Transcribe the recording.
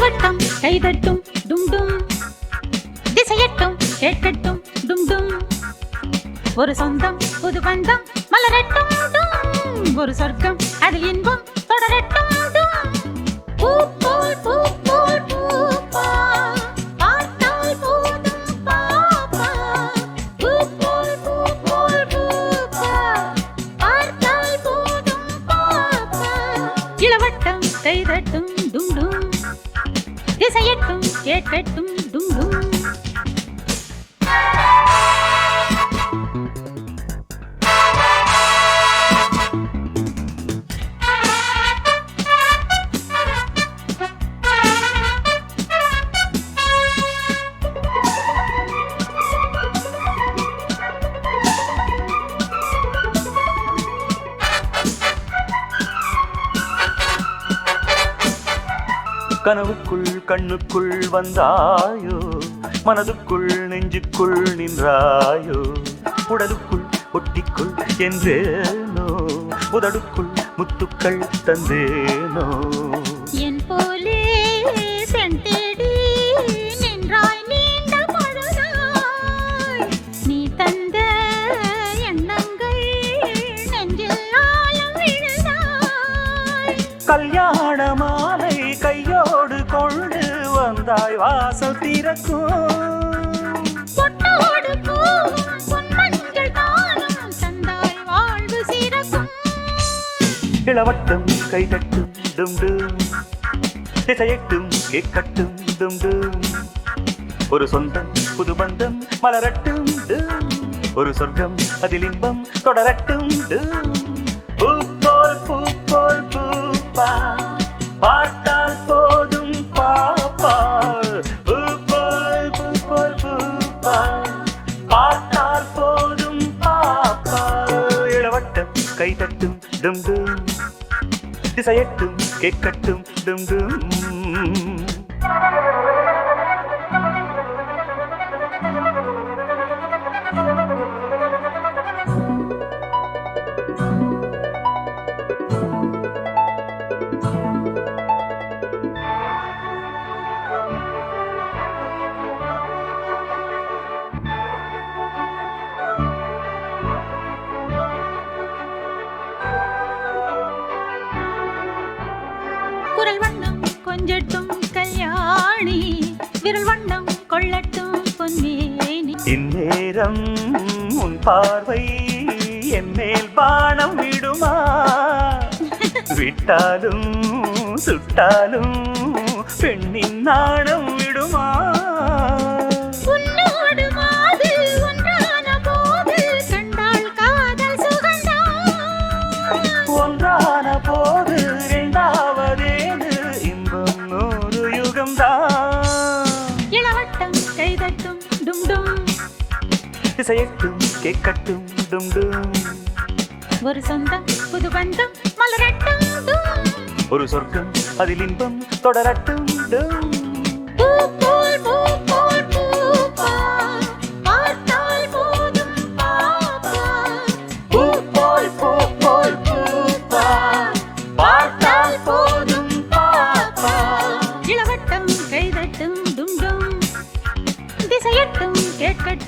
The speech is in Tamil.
இளவட்டம் கைதட்டும் டும் டும், திசையட்டும் கேட்கட்டும் டும் டும். ஒரு சொந்தம் புது பந்தம் மலரட்டும் டும், ஒரு சொர்க்கம் அதில் இன்பம் தொடரட்டும் டும். பூ போல் பூ போல் பூப்பா, பார்த்தால் போதும் பாப்பா. பூ போல் பூ போல் பூப்பா, பார்த்தால் போதும் பாப்பா. இளவட்டம் கைதட்டும் டும் டும், திசையட்டும் கேட்கட்டும் டும் டும். கனவுக்குள் கண்ணுக்குள் வந்தாயோ, மனதுக்குள் நெஞ்சுக்குள் நின்றாயோ. உடலுக்குள் ஒட்டிக்குள் என்றேனோ, உதடுக்குள் முத்துக்கள் தந்தேனோ. என் போலே செந்தேடி நின்றாய் நீண்ட பொழுதாய், நீ தந்த எண்ணங்கள் நெஞ்சில் ஆழம் விழுதாய். கல்யாண மாலை கையோடு கொண்டு வந்தாய், வாசல் திறக்கும். பொட்டோடு பூவும் பொன்மஞ்சள் தானும் தந்தாய், வாழ்வு சிறக்கும். இளவட்டம் கைதட்டும் டும் டும், திசையட்டும் கேட்கட்டும் டும் டும். ஒரு சொந்தம் புது பந்தம் மலரட்டும் டும், ஒரு சொர்க்கம் அதில் இன்பம் தொடரட்டும் டும். பூ போல் பூப்பா, பார்த்தால் போதும் பாப்பா. பூ போல் பூப்பா, பார்த்தால் போதும் பாப்பா. இளவட்டம் கைதட்டும் டும் டும், திசையட்டும் கேட்கட்டும் டும் டும். குரல் வண்ணம் கொஞ்சட்டும் கல்யாணி, விரல் வண்ணம் கொள்ளட்டும் பொன்னேனி. இந்நேரம் உன் பார்வை என் மேல் பானம் விடுமா? விட்டாலும் சுட்டாலும் பெண்ணின் நாணம் விடுமா? உன்னோடு மாது ஒன்றான போது கண்டால் காதல் சுகந்தான். ஒன்றான போது இரண்டாவதேது இன்பம் நூறு யுகம்தான். இளவட்டம் கைதட்டும் டும் டும், திசையட்டும் கேட்கட்டும் டும் டும். ஒரு சொந்தம் புது பந்தம் மலரட்டும் டும், ஒரு சொர்க்கம் அதில் இன்பம் தொடரட்டும் டும். பூ போல் பூப்பா, பார்த்தால் போதும் பாப்பா. பூ போல் பூப்பா, பார்த்தால் போதும் பாப்பா. இளவட்டம் கைதட்டும் டும் டும், திசையட்டும் கேட்கட்டும்